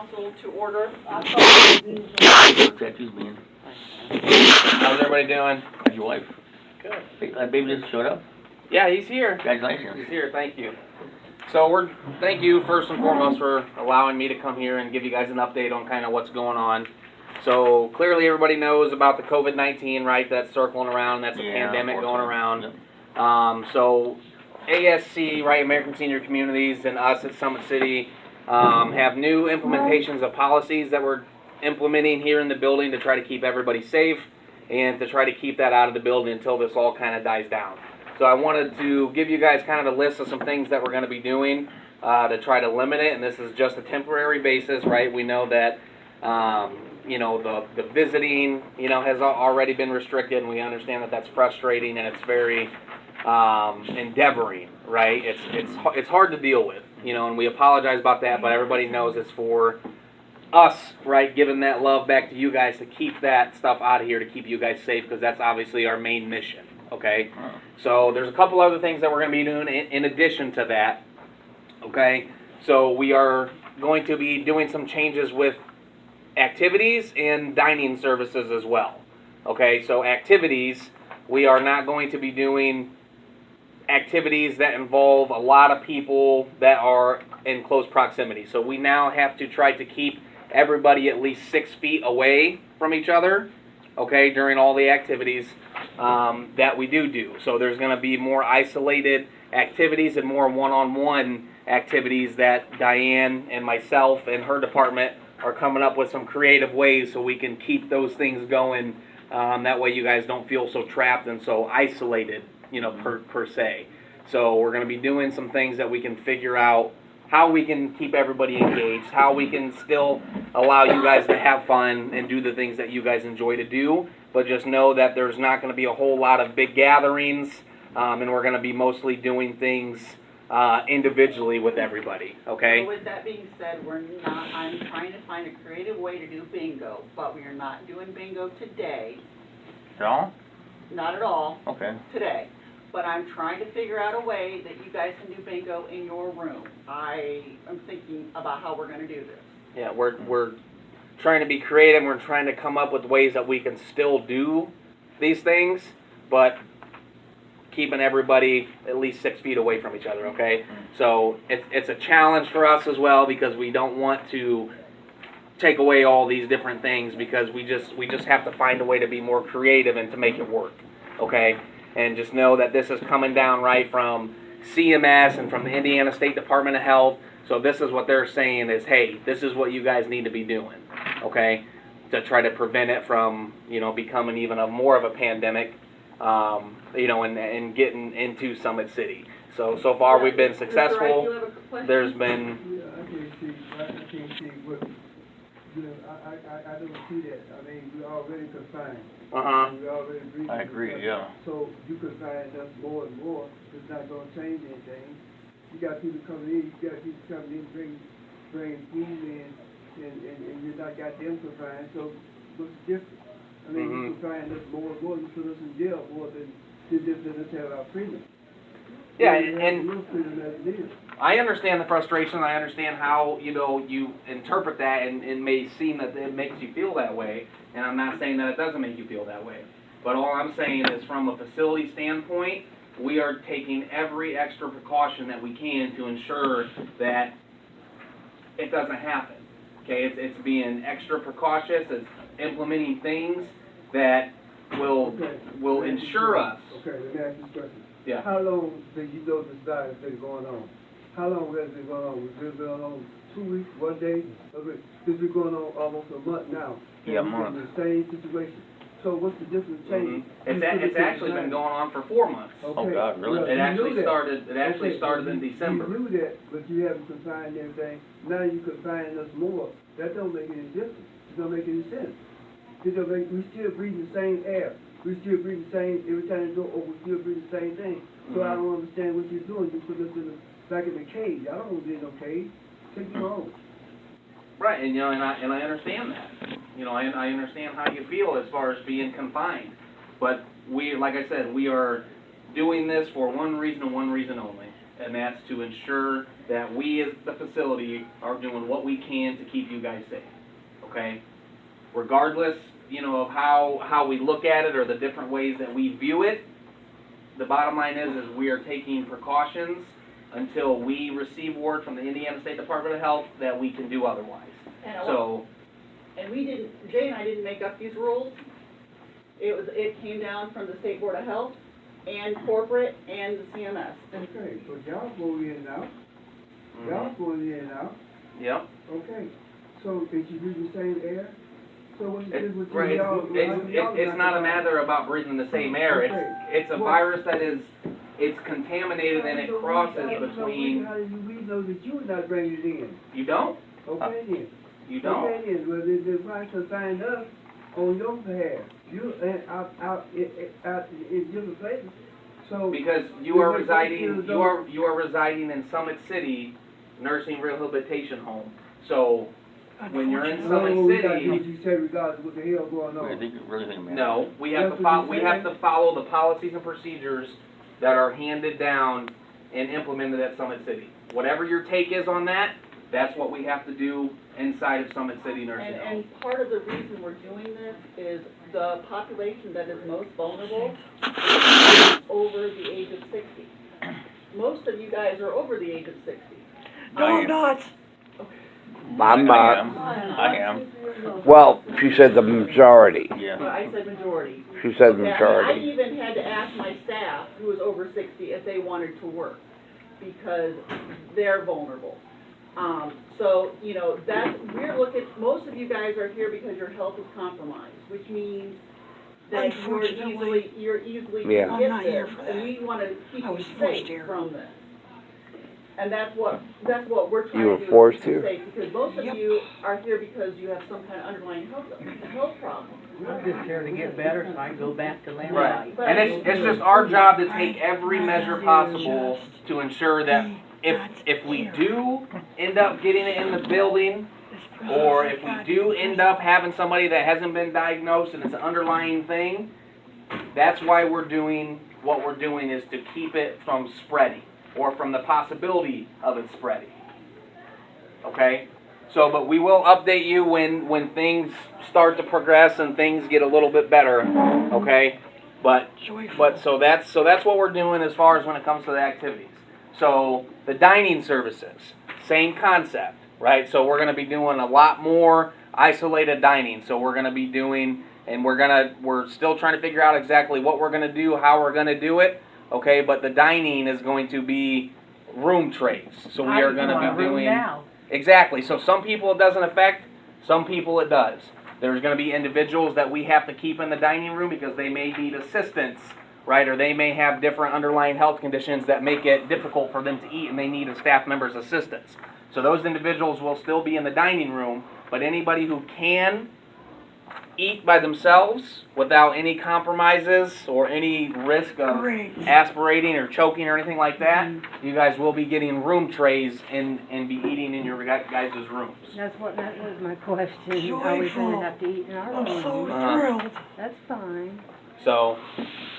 council to order. That you's being. How's everybody doing? How's your wife? Good. Baby just showed up. Yeah, he's here. Congratulations. He's here, thank you. So thank you first and foremost for allowing me to come here and give you guys an update on kind of what's going on. So clearly everybody knows about the COVID-19, right? That's circling around, that's a pandemic going around. Yep. So ASC, right, American Senior Communities, and us at Summit City have new implementations of policies that we're implementing here in the building to try to keep everybody safe and to try to keep that out of the building until this all kind of dies down. So I wanted to give you guys kind of a list of some things that we're going to be doing to try to limit it, and this is just a temporary basis, right? We know that you know, the visiting, you know, has already been restricted, and we understand that that's frustrating and it's very endeavoring, right? It's hard to deal with, you know, and we apologize about that, but everybody knows it's for us, right, giving that love back to you guys to keep that stuff out of here, to keep you guys safe, because that's obviously our main mission, okay? So there's a couple other things that we're going to be doing in addition to that, okay? So we are going to be doing some changes with activities and dining services as well, okay? So activities, we are not going to be doing activities that involve a lot of people that are in close proximity. So we now have to try to keep everybody at least 6 feet away from each other, okay, during all the activities that we do. So there's going to be more isolated activities and more one-on-one activities that Diane and myself and her department are coming up with some creative ways so we can keep those things going. That way you guys don't feel so trapped and so isolated, you know, per se. So we're going to be doing some things that we can figure out how we can keep everybody engaged, how we can still allow you guys to have fun and do the things that you guys enjoy to do, but just know that there's not going to be a whole lot of big gatherings, and we're going to be mostly doing things individually with everybody, okay? So with that being said, I'm trying to find a creative way to do bingo, but we are not doing bingo today, No? not at all, Okay. today. But I'm trying to figure out a way that you guys can do bingo in your room. I am thinking about how we're going to do this. Yeah, we're trying to be creative. We're trying to come up with ways that we can still do these things, but keeping everybody at least 6 feet away from each other, okay? So it's a challenge for us as well because we don't want to take away all these different things because we just have to find a way to be more creative and to make it work, okay? And just know that this is coming down right from CMS and from the Indiana State Department of Health. So this is what they're saying is, hey, this is what you guys need to be doing, okay, to try to prevent it from, you know, becoming even more of a pandemic, you know, and getting into Summit City. So far we've been successful. You have a question? There's been, Yeah, I can't see what, you know, I don't see that. I mean, we're already confined. We already breathing. I agree, yeah. So you confine us more and more, it's not gonna change anything. You got people coming in, bring food in, and you're not got them confined, so what's the difference? I mean, you confine us more and more, you put us in jail more than just let us have our freedom. yeah, We have and no freedom as it is. I understand the frustration. I understand how, you know, you interpret that, and it may seem that it makes you feel that way. And I'm not saying that it doesn't make you feel that way. But all I'm saying is from a facility standpoint, we are taking every extra precaution that we can to ensure that it doesn't happen. Okay, it's being extra precautious. It's implementing things that will ensure us. Okay, let me ask you a question. Yeah. How long do you know this virus been going on? How long has it been going on? Has it been going on 2 weeks, 1 day? It's been going on almost a month now. Yeah, a And month. we're in the same situation. So what's the difference change? It's actually been going on for 4 months. Oh, God, really? Well, It you actually knew that. started. It actually Okay, started but in December. You knew that, but you haven't confined everything. Now you confine us more. That don't make any difference. It don't make any sense. It don't make. We still breathe the same air. We still breathe the same. Every time you go over, we still breathe the same thing. So I don't understand what you're doing. You put us in back in the cage. I don't want to be in no cage. Take you home. Right, and you know, and I understand that. You know, I understand how you feel as far as being confined. But we, like I said, we are doing this for one reason and one reason only, and that's to ensure that that we as the facility are doing what we can to keep you guys safe, okay? Regardless, of how we look at it or the different ways that we view it, the bottom line is we are taking precautions until we receive word from the Indiana State Department of Health that we can do otherwise. And Jay and I didn't make up these rules. It came down from the State Board of Health and corporate and the CMS. Okay, so y'all go in now. Y'all going in now. Yep. Okay, so did you breathe the same air? So what you did with Right, it's not a matter about breathing the same air. It's a virus that it's contaminated and it crosses between. How do we know that you're not bringing it in? You don't? Okay then. You don't? Okay then, well, the virus assigned us on your behalf. You out in different places. So Because you are residing in Summit City Nursing Rehabilitation Home. So when you're in Summit we gotta City, do what you said regardless of what the hell going I on. think, really think, man. no, we have That's to what follow. you We said? have to follow the policies and procedures that are handed down and implemented at Summit City. Whatever your take is on that, that's what we have to do inside of Summit City Nursing Home. And part of the reason we're doing this is the population that is most vulnerable is over the age of 60. Most of you guys are over the age of 60. No, I'm not. I'm not. I am, Well, she said the majority. But yeah. I said majority. She said the Yeah, I majority. even had to ask my staff, who was over 60, if they wanted to work, because they're vulnerable. So, we're looking, most of you guys are here because your health is compromised, which means that you're easily Yeah. to I'm get not here this, for and that. we want to keep I you was forced safe here. from this. And that's what we're trying You were to do. forced is keep you here? safe, because most of Yep. you are here because you have some kind of underlying health problem. I'm just here to get better so I can go back to land Right. life. And it's just our job to take every measure possible to ensure that if we do end up getting it in the building, or if we do end up having somebody that hasn't been diagnosed and it's an underlying thing, that's why we're doing what we're doing, is to keep it from spreading, or from the possibility of it spreading. Okay? So, but we will update you when things start to progress and things get a little bit better, okay? But so that's what we're doing as far as when it comes to the activities. So the dining services, same concept, right? So we're going to be doing a lot more isolated dining. So we're going to be doing, and we're still trying to figure out exactly what we're going to do, how we're going to do it, okay? But the dining is going to be room trays. So we are going to be doing. Now. Exactly. So some people it doesn't affect, some people it does. There's going to be individuals that we have to keep in the dining room because they may need assistance, right? Or they may have different underlying health conditions that make it difficult for them to eat and they need a staff member's assistance. So those individuals will still be in the dining room, but anybody who can eat by themselves without any compromises or any risk of aspirating or choking or anything like that, you guys will be getting room trays and be eating in your guys' rooms. That was my question. Are we gonna have to eat in our room? thrilled. That's fine. So,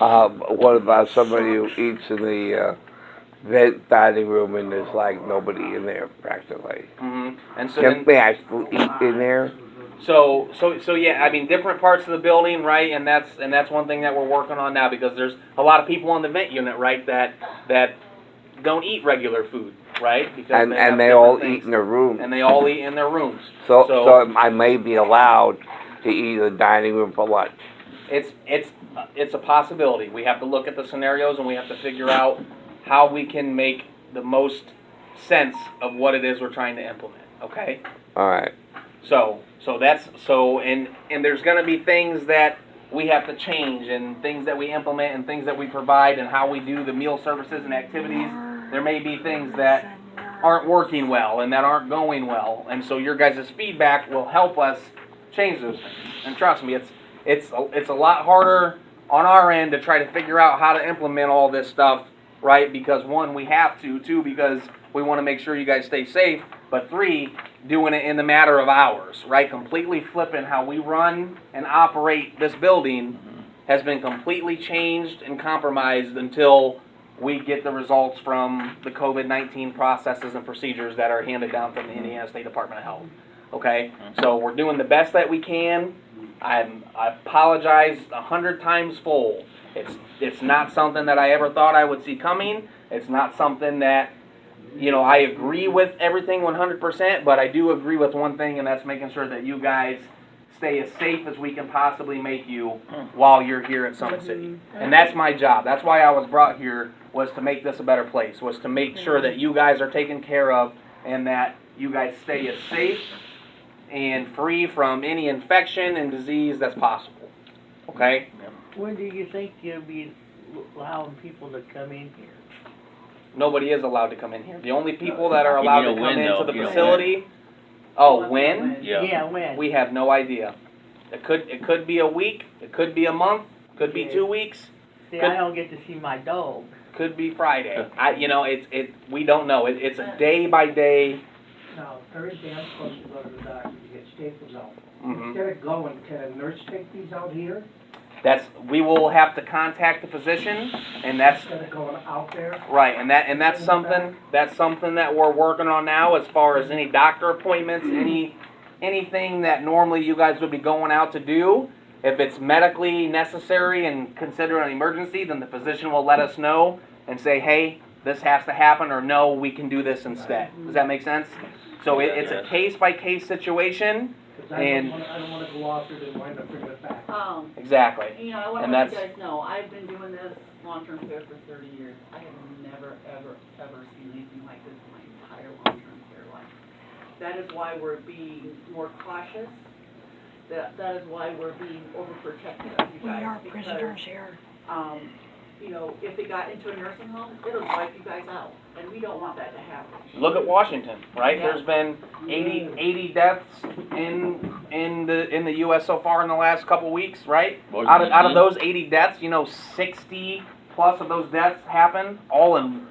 What about somebody who eats in the vent dining room and there's like nobody in there practically? and so Can then, they actually eat in there? so yeah, I mean, different parts of the building, right? And that's one thing that we're working on now, because there's a lot of people on the vent unit, right, that don't eat regular food, right? Because And have they all different eat things. in their room. And they all eat in their rooms. So I may be allowed to eat in the dining room for lunch. It's a possibility. We have to look at the scenarios and we have to figure out how we can make the most sense of what it is we're trying to implement. Okay. All right. So there's going to be things that we have to change, and things that we implement, and things that we provide, and how we do the meal services and activities. There may be things that aren't working well and that aren't going well, and so your guys' feedback will help us change those things. And trust me, it's a lot harder on our end to try to figure out how to implement all this stuff, right? Because one, we have to. Two, because we want to make sure you guys stay safe. But three, doing it in the matter of hours, right? Completely flipping how we run and operate this building has been completely changed and compromised until we get the results from the COVID-19 processes and procedures that are handed down from the Indiana State Department of Health. Okay, so we're doing the best that we can. I apologize 100 times full. It's not something that I ever thought I would see coming. It's not something that, you know, I agree with everything 100%, but I do agree with one thing, and that's making sure that you guys stay as safe as we can possibly make you while you're here at Summit City. And that's my job. That's why I was brought here, was to make this a better place, was to make sure that you guys are taken care of and that you guys stay as safe and free from any infection and disease that's possible. Okay? When do you think you'll be allowing people to come in here? Nobody is allowed to come in here. The only people that are You allowed know to when, come into though. the You know facility. Oh, when? Yeah. When? We have no idea. It could be a week. It could be a month. Could be 2 weeks. See, I don't get to see my dog. Could be Friday. We don't know. It's a day by day. Now, Thursday, I'm supposed to go to the doctor to get staples out. Mhm. Instead of going, can a nurse take these out here? We will have to contact the physician, and that's Instead of going out there? right. And that's something that we're working on now, as far as any doctor appointments, anything that normally you guys would be going out to do. If it's medically necessary and considered an emergency, then the physician will let us know and say, hey, this has to happen, or no, we can do this instead. Does that make sense? So it's a case-by-case situation. Because I don't wanna go off there and wind up bringing it back. Exactly. You know, I want to And let you that's- guys know, I've been doing this long-term care for 30 years. I have never, ever, ever seen anything like this in my entire long-term care life. That is why we're being more cautious. That is why we're being overprotective of you We guys. are because, prisoners here. you know, if they got into a nursing home, it'll wipe you guys out, and we don't want that to happen. Look at Washington, right? Yeah. There's been 80 deaths in the U.S. so far in the last couple weeks, right? More Out than of 18? those 80 deaths, 60 plus of those deaths happened all in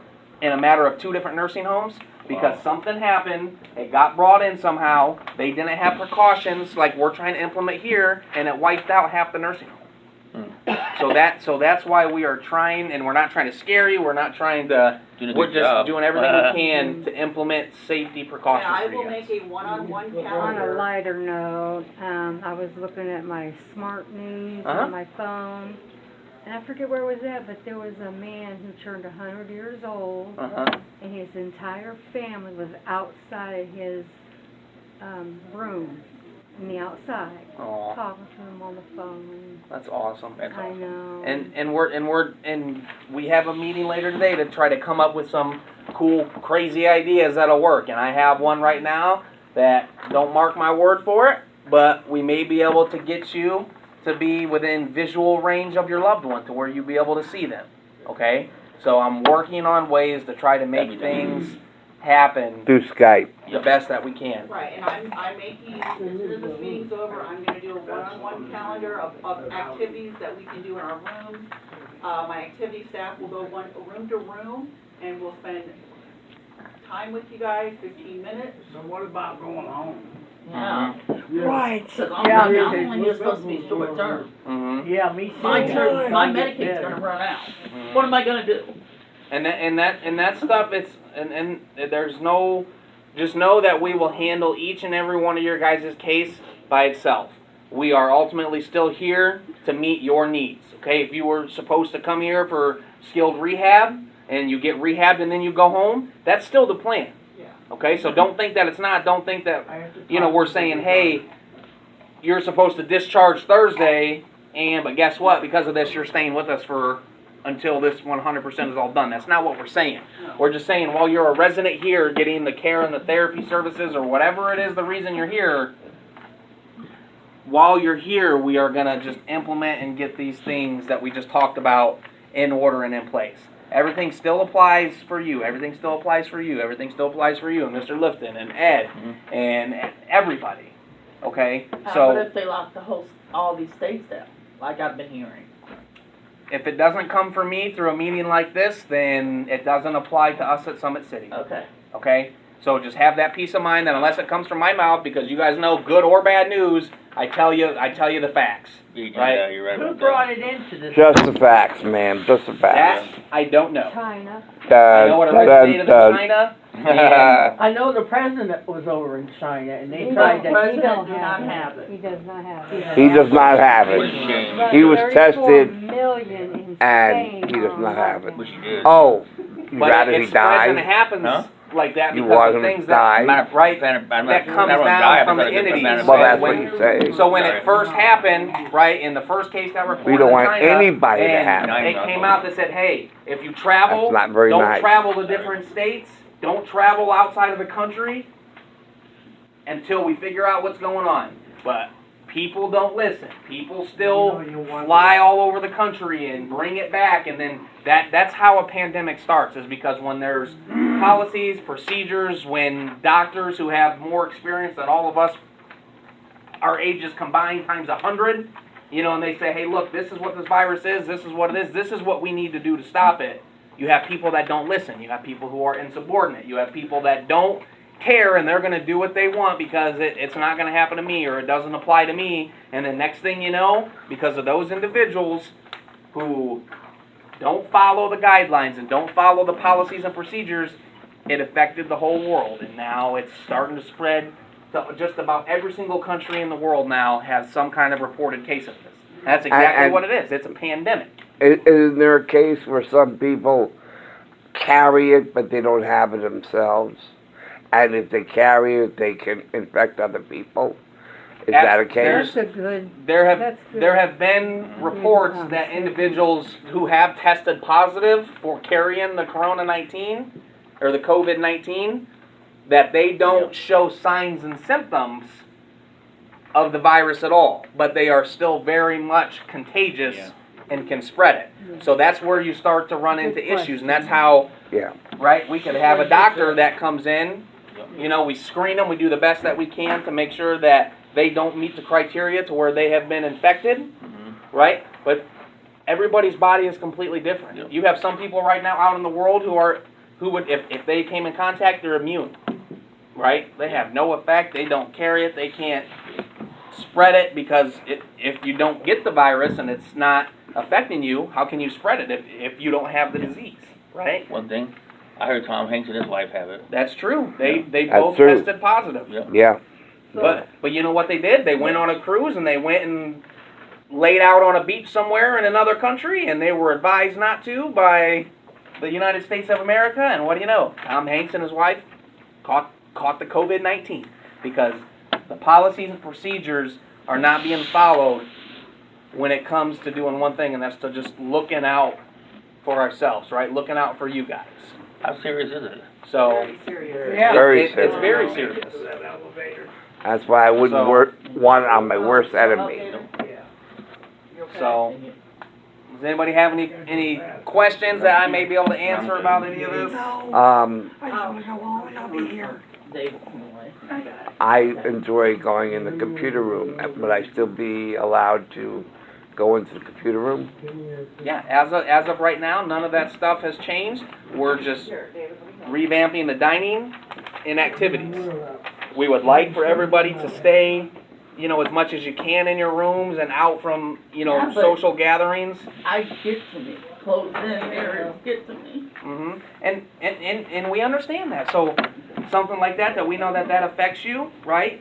a matter of 2 different nursing homes because something happened. It got brought in somehow. They didn't have precautions like we're trying to implement here, and it wiped out half the nursing home. So that's why we are trying, and we're not trying to scare you. We're not trying to. Doing a We're good just job. doing everything we can to implement safety And precautions I for will you guys. make a one-on-one On a calendar. lighter note, I was looking at my smart news Uh-huh. on my phone, and I forget where it was at, but there was a man who turned 100 years old, Uh-huh. and his entire family was outside his room, in the outside, Aw, talking to him on the phone. that's awesome. That's I awesome. know. And we have a meeting later today to try to come up with some cool, crazy ideas that'll work. And I have one right now that, don't mark my word for it, but we may be able to get you to be within visual range of your loved one to where you'll be able to see them. Okay? So I'm working on ways to try to make That'd be nice. things happen Through Skype. the best that we can. Right, and I'm making, as soon as this meeting's over, I'm gonna do a one-on-one calendar of activities that we can do in our rooms. My activity staff will go room to room, and we'll spend time with you guys, 15 minutes. So what about going home? Yeah, Right. because Yeah, I'm me only too. here supposed to be short term. Mm-hmm. Yeah, me too. My term, my Might get Medicaid's better. gonna run out. What am I gonna do? And that stuff, it's and there's no, just know that we will handle each and every one of your guys' case by itself. We are ultimately still here to meet your needs. Okay, if you were supposed to come here for skilled rehab and you get rehabbed and then you go home, that's still the plan. Yeah. Okay, so don't think that it's not. Don't think that we're saying, hey, you're supposed to discharge Thursday, but guess what? Because of this, you're staying with us until this 100% is all done. That's not what we're saying. We're just saying while you're a resident here getting the care and the therapy services or whatever it is the reason you're here, while you're here, we are going to just implement and get these things that we just talked about in order and in place. Everything still applies for you. Everything still applies for you. Everything still applies for you and Mr. Lifton and Ed and everybody. Okay? What if they lock all these states down, like I've been hearing? If it doesn't come from me through a meeting like this, then it doesn't apply to us at Summit City. Okay. Okay? So just have that peace of mind that unless it comes from my mouth, because you guys know good or bad news, I tell you the facts. Right? Yeah, you're right Who about brought that. it into this? Just the facts, man, just the That, facts. I don't know. China. I know it originated in China, and I know the president was over in China and they The tried to. president do not have it. He does not have it. He does not have What a it, shame. But He was 34 tested million in and Spain he does on not have it. Wish lockdown. you did. Oh, you but rather it he spreads and it die? happens Huh? like that You because want of him to things die? that, right, I'm that not comes gonna down die, from the but I'm entities. not- Well, that's when- what you say. So when it first happened, right, in the first case got reported We don't in want China, anybody to and have it. it came out that said, hey, if you travel, That's not very don't nice. travel to different states, don't travel outside of the country until we figure out what's going on. But people don't listen. People still fly all over the country and bring it back, and then that's how a pandemic starts, is because when there's policies, procedures, when doctors who have more experience than all of us, our ages combined times 100, and they say, hey, look, this is what this virus is, this is what it is, this is what we need to do to stop it. You have people that don't listen. You have people who are insubordinate. You have people that don't care, and they're going to do what they want because it's not going to happen to me, or it doesn't apply to me. And the next thing you know, because of those individuals who don't follow the guidelines and don't follow the policies and procedures, it affected the whole world. And now it's starting to spread to just about every single country in the world now has some kind of reported case of this. That's exactly And- what it is. It's a pandemic. Isn't there a case where some people carry it, but they don't have it themselves? And if they carry it, they can infect other people? Is that a case? That's a good, There That's good. have been reports that individuals who have tested positive for carrying the Corona-19 or the COVID-19, that they don't show signs and symptoms of the virus at all, but they are still very much contagious Yeah. and can spread it. So that's where you start to run into issues, and that's how, Yeah. right, we could have a doctor that comes in, we screen them, we do the best that we can to make sure that they don't meet the criteria to where they have been infected, Mhm. right? But everybody's body is completely different. Yep. You have some people right now out in the world who would, if they came in contact, they're immune, right? They have no effect, they don't carry it, they can't spread it because if you don't get the virus and it's not affecting you, how can you spread it if you don't have the disease, right? One thing, I heard Tom Hanks and his wife have it. That's true. They That's both true. tested positive. Yeah. Yeah. But you know what they did? They went on a cruise and they went and laid out on a beach somewhere in another country, and they were advised not to by the United States of America. And what do you know? Tom Hanks and his wife caught the COVID-19 because the policies and procedures are not being followed when it comes to doing one thing, and that's to just looking out for ourselves, right? Looking out for you guys. How serious is it? So Very serious. Yeah. Very it's serious. very serious. That's why I wouldn't want it on my worst enemy. You okay? So, does anybody have any questions that I may be able to answer about any of this? Dave, anyway. I enjoy going in the computer room. Would I still be allowed to go into the computer room? Yeah, as of right now, none of that stuff has changed. We're just revamping the dining and activities. We would like for everybody to stay, as much as you can in your rooms and out from, Yeah, but- social gatherings. I get to me, close in areas get to me. Hmm. And we understand that. So something like that we know that affects you, right?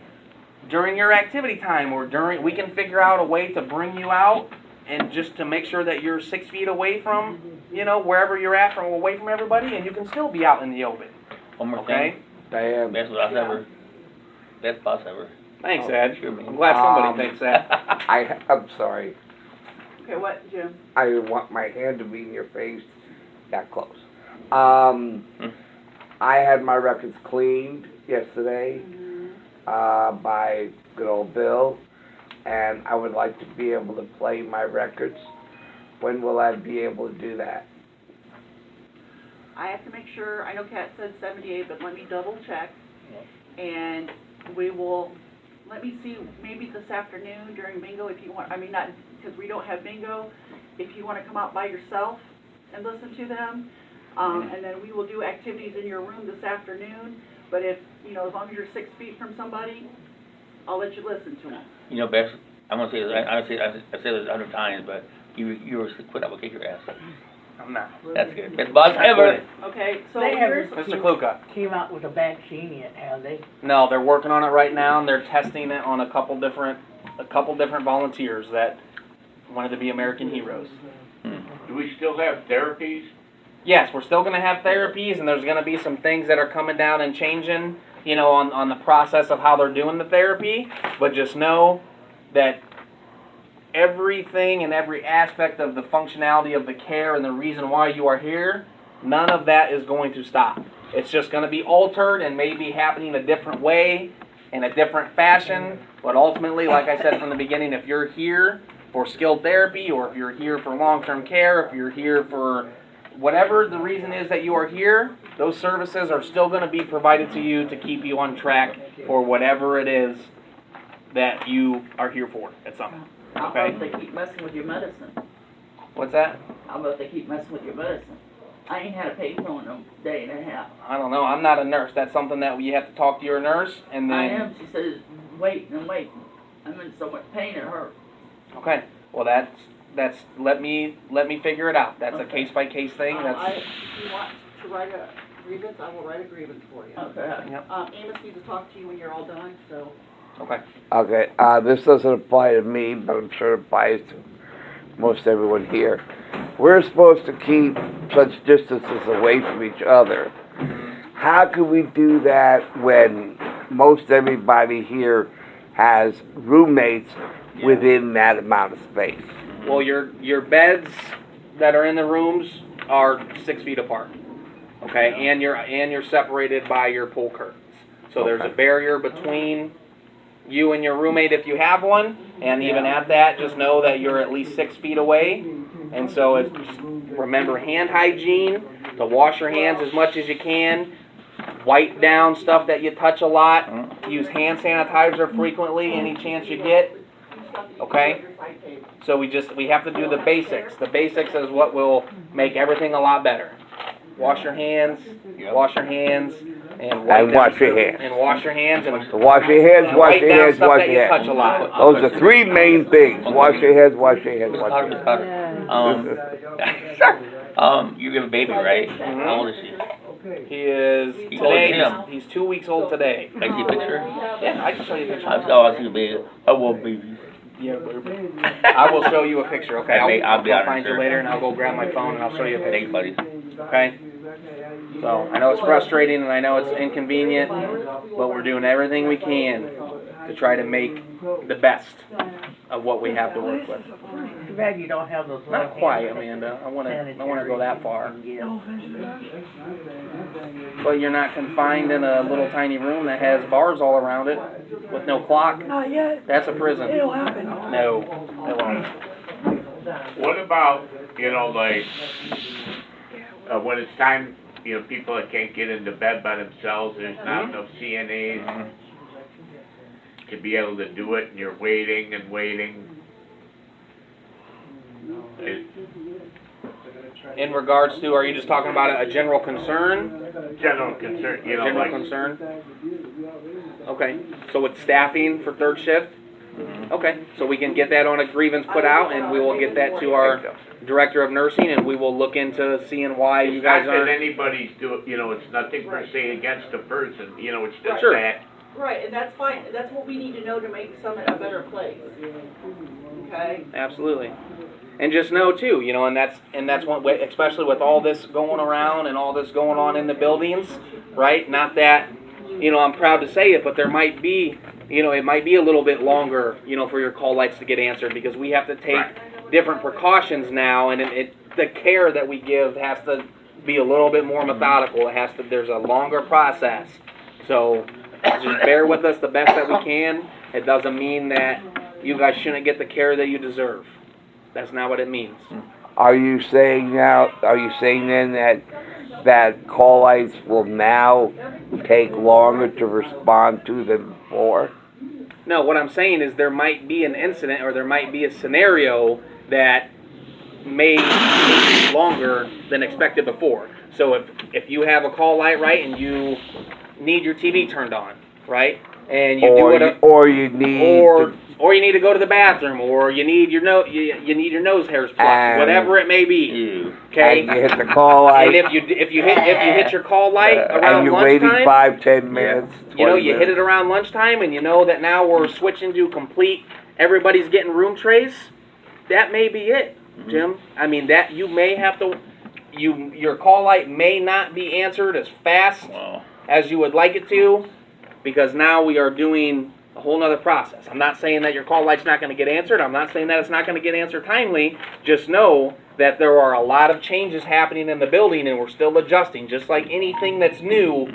During your activity time or we can figure out a way to bring you out and just to make sure that you're 6 feet away from, wherever you're at, away from everybody, and you can still be out in the open. One more Okay? thing. Best boss ever. Best boss ever. Thanks, Oh, Ed. sure, man. I'm glad somebody thinks that. I'm sorry. Okay, what, Jim? I didn't want my hand to be in your face that close. I had my records cleaned yesterday by good old Bill, and I would like to be able to play my records. When will I be able to do that? I have to make sure, I know Kat said 78, but let me double check. And we will, let me see, maybe this afternoon during bingo if you want, not, because we don't have bingo, if you want to come out by yourself and listen to them. And then we will do activities in your room this afternoon. but if, you know, as long as you're 6 feet from somebody, I'll let you listen to them. You know, Bess, I'm gonna say this, I've said this 100 times, but you were quit, I will kick your ass. I'm not. That's good. Best boss ever. Okay, so They here's, haven't Mr. Kluka. came out with a vaccine yet, have they? No, they're working on it right now, and they're testing it on a couple different volunteers that wanted to be American heroes. Do we still have therapies? Yes, we're still going to have therapies, and there's going to be some things that are coming down and changing, you know, on the process of how they're doing the therapy. But just know that everything and every aspect of the functionality of the care and the reason why you are here, none of that is going to stop. It's just going to be altered and maybe happening a different way, in a different fashion. But ultimately, like I said from the beginning, if you're here for skilled therapy, or if you're here for long-term care, if you're here for whatever the reason is that you are here, those services are still going to be provided to you to keep you on track for whatever it is that you are here for at Summit. How Okay. about they keep messing with your medicine? What's that? How about they keep messing with your medicine? I ain't had a payphone in a day and a half. I don't know. I'm not a nurse. That's something that you have to talk to your nurse, and then. I am, she says, waiting and waiting. I'm in so much pain it hurts. Okay. Well, that's let me figure it out. That's a Okay. case by case thing. That's. if you want to write a grievance, I will write a grievance for you. Okay. Yep. Amos needs to talk to you when you're all done, so. Okay. Okay, this doesn't apply to me, but I'm sure it applies to most everyone here. We're supposed to keep such distances away from each other. How can we do that when most everybody here has roommates within that amount of space? Well, your beds that are in the rooms are 6 feet apart. Okay, and you're separated by your pull curtains. So there's a barrier between you and your roommate if you have one, and even at that, just know that you're at least 6 feet away. And so just remember hand hygiene, to wash your hands as much as you can, wipe down stuff that you touch a lot, use hand sanitizer frequently any chance you get. Okay? So we have to do the basics. The basics is what will make everything a lot better. Wash your hands, wash your hands, and wipe down wash your hands. And wash your hands and Wash your hands, wash wipe your down hands, stuff wash that your you touch hands. a lot. Those are three main things. Wash your hands, wash your hands, Miss wash Carter, your Miss hands. Carter. You have a baby, right? Mhm. How old is she? He is He's older than today. him. He's 2 weeks old today. Can I see a picture? Yeah, I can show you a picture. I see a baby. I want babies. Yeah, I will show you a picture. Okay, I'll I'll be honest, find you sir. later, and I'll go grab my phone and I'll show you a Thanks, picture. buddy. Okay. So I know it's frustrating and I know it's inconvenient, but we're doing everything we can to try to make the best of what we have to work with. Too bad you don't have those. Not quite, Amanda. I want to go that far. But you're not confined in a little tiny room that has bars all around it with no clock. Not yet. That's a prison. It'll happen. No, it won't. What about, like, when it's time, people that can't get into bed by themselves, there's not enough CNAs to be able to do it, and you're waiting and waiting. In regards to, are you just talking about a general concern? General concern, General like, concern? Okay, so with staffing for third shift? Okay, so we can get that on a grievance put out, and we will get that to our director of nursing, and we will look into seeing why you it's guys not that aren't. anybody's doing, it's nothing per se against the person, it's just Sure. that. Right, and that's fine, that's what we need to know to make Summit a better place. Okay? Absolutely. And just know too, and that's one, especially with all this going around and all this going on in the buildings, right? Not that, I'm proud to say it, but there might be, it might be a little bit longer, for your call lights to get answered, because we have to take different precautions now, and the care that we give has to be a little bit more methodical. There's a longer process. So just bear with us the best that we can. It doesn't mean that you guys shouldn't get the care that you deserve. That's not what it means. Are you saying then that call lights will now take longer to respond to than before? No, what I'm saying is there might be an incident or there might be a scenario that may take longer than expected before. So if you have a call light, right, and you need your TV turned on, right? And you do it, or you need or you need to go to the bathroom, or you need your you need your nose hairs plucked, And- whatever it may be. Ew. Okay. and you hit the call light, And if you hit your call light and around you're waiting lunchtime, 5-10 minutes, 20 you know, you hit minutes. it around lunchtime, and you know that now we're switching to complete. Everybody's getting room trays. That may be it, Jim. I mean, that you may have to. Your call light may not be answered as fast Wow. as you would like it to, because now we are doing a whole nother process. I'm not saying that your call light's not going to get answered. I'm not saying that it's not going to get answered timely. Just know that there are a lot of changes happening in the building, and we're still adjusting, just like anything that's new.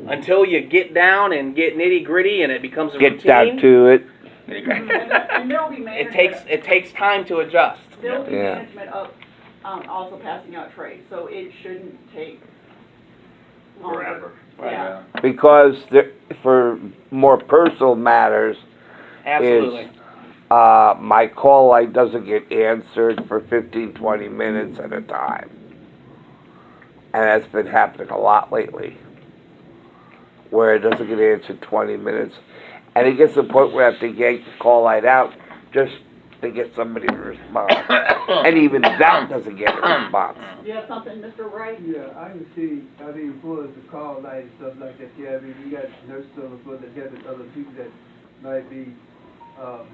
Until you get down and get nitty gritty and it becomes a Get routine, down to it. And there'll be it management, takes time to adjust. there'll be Yeah. management of, also passing out trays, so it shouldn't take longer. Forever. Yeah. Because for more personal matters, Absolutely. my call light doesn't get answered for 15-20 minutes at a time. And that's been happening a lot lately. Where it doesn't get answered 20 minutes. And it gets to the point where I have to yank the call light out just to get somebody to respond. And even that doesn't get a response. You have something, Mr. Wright? Yeah, I can see, I mean, for the call light and stuff like that, yeah, I mean, we got nurses on the floor that have other people that might be,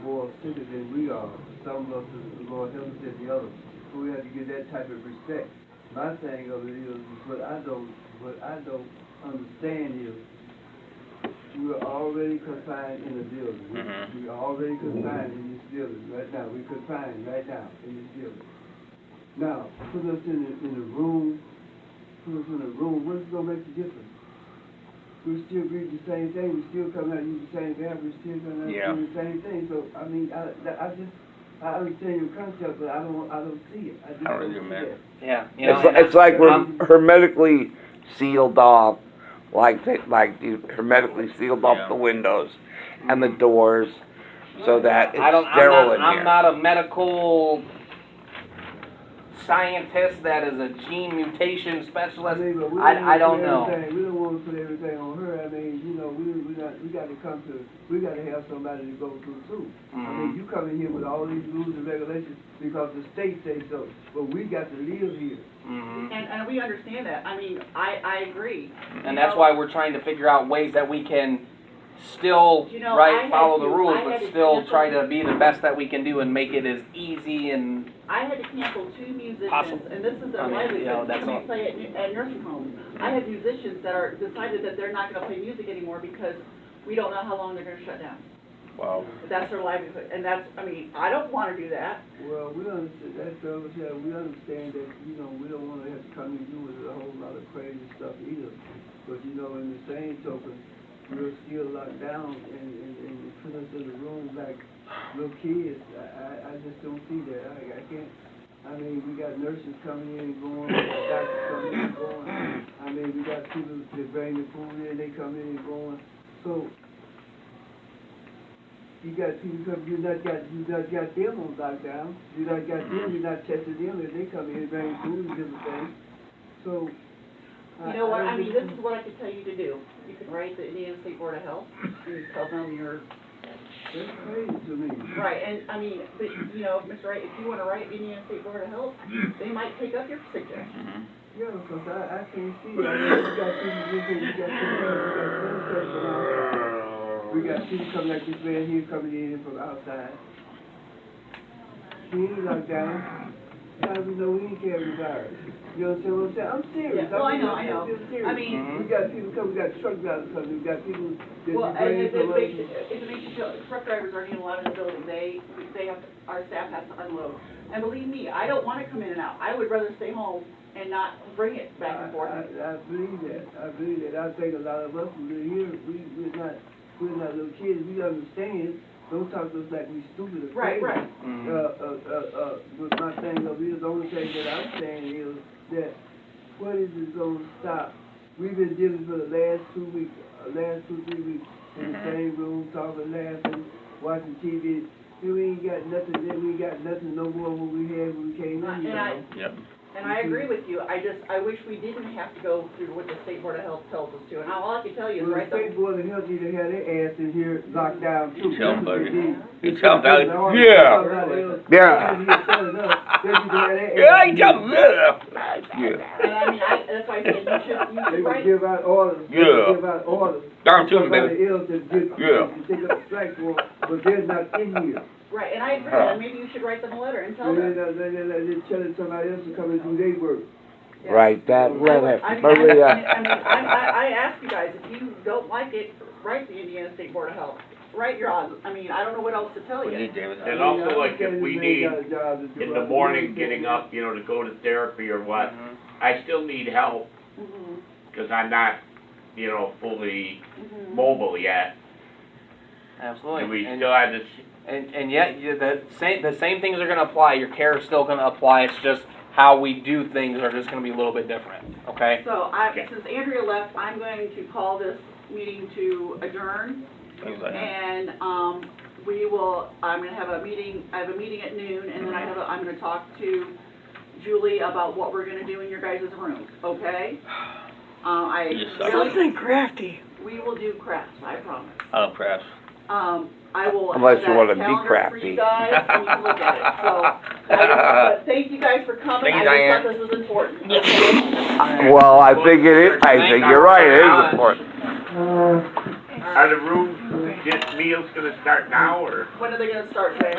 more sicker than we are. Some of us are more healthy than the others. So we have to give that type of respect. My thing of it is what I don't understand is, we're already confined in the building. We're already confined in this building right now. We're confined right now in this building. Now, put us in the room, what's gonna make the difference? We still read the same thing, we still come out and use the same app, we still come out and do the same thing. So, I mean, I understand your concept, but I don't see it. I just don't see it. Yeah. You know, It's like we're hermetically sealed off, like you hermetically sealed off the windows and the doors, so that it's sterile in here. I'm not a medical scientist that is a gene mutation specialist. I don't know. We don't want to put everything on her. I mean, you know, we got to have somebody to go through too. I mean, you come in here with all these rules and regulations because the state says so, but we got to live here. And we understand that. I mean, I agree. And that's why we're trying to figure out ways that we can still follow the rules, but still try to be the best that we can do and make it as easy and. I had to cancel 2 musicians, Possible. and this is their I mean, livelihood. you know, that's They all. play at nursing homes. I have musicians that are decided that they're not going to play music anymore because we don't know how long they're going to shut down. Wow. That's their livelihood, and that's, I mean, I don't want to do that. Well, we understand, we understand that, you know, we don't want to have to come and do with a whole lot of crazy stuff either. But, you know, in the same token, we're still locked down and put us in the room like little kids. I just don't see that. I can't. I mean, we got nurses coming in and going, we got doctors coming in and going. I mean, we got people that bring the food in, they come in and going. So, you got people come, you not got them on lockdown. You not got them, you not testing them if they come in and bring food and different things. So, You know what, I mean, this is what I could tell you to do. You can write the Indiana State Board of Health, you tell them you're. that's crazy to me. Right, and I mean, but, you know, Mr. Wright, if you want to write Indiana State Board of Health, they might take up your suggestion. Yeah, because I can't see it. I mean, we got people living, we got we got people coming like this man here coming in from outside. He ain't locked down. How we know he ain't carrying the virus? You understand what I'm saying? I'm serious. Yeah, well, I know. I'm serious. I mean, we got people coming, we got truck drivers coming, we got people that well, be bringing from us. if it makes you feel, truck drivers aren't even allowed in the building, they have, our staff has to unload. And believe me, I don't want to come in and out. I would rather stay home and not bring it back and forth. I believe that. I think a lot of us who live here, we're not little kids. We understand. Don't talk to us like we stupid or crazy. Right. But my thing of it is, the only thing that I'm saying is that what is it going to stop? We've been dealing for the last 2 weeks, 3 weeks in the same room, talking, laughing, watching TV. We ain't got nothing. We ain't got nothing no more what we had when we came in here. Yep. And I agree with you, I wish we didn't have to go through what the State Board of Health tells us to, and all I can tell you is Well, the right there. state board of health need to have their asses here locked down too. You tell 'em, buddy. That's what they did. You tell 'em, Valley. Somebody Yeah. else- Yeah. somebody else telling us, they need to have their Yeah, asses you here. tell 'em, yeah. And I mean, that's why I said you They should can write, give out orders. They Yeah. can give out orders. Darn tootin', baby. Somebody else that get, Yeah. to take up the slack for 'em, but they're not in here. right, and I agree, and maybe you should write them a letter and tell them. They're telling somebody else to come and do their work. Yeah. Write that letter, I mean, Maria. I ask you guys, if you don't like it, write the Indiana State Board of Health, write your, I mean, I don't know what else to tell We you. need David. And also, like, if we need, in the morning, getting up, you know, to go to therapy or what, I still need help, Mhm, cause I'm not, you know, fully mhm. mobile yet. Absolutely. And we And- still have this, And yet, the same things are gonna apply, your care is still gonna apply, it's just how we do things are just gonna be a little bit different, okay? So Okay. since Andrea left, I'm going to call this meeting to adjourn, Things like that. and, I'm gonna have a meeting, I have a meeting at noon, and then I'm gonna talk to Julie about what we're gonna do in your guys' rooms, okay? I You suck. really, crafty. we will do crafts, I promise. I love crafts. I will Unless have you that wanna be calendar for crafty. you guys, and you can look at it, so. But thank you guys for coming, Thank you, I Diane. just thought this was important, okay? Well, I think it is, I think you're right, it is important. are the rooms, just meals gonna start now, or? When are they gonna start, Jay?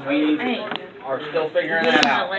We are still figuring that out.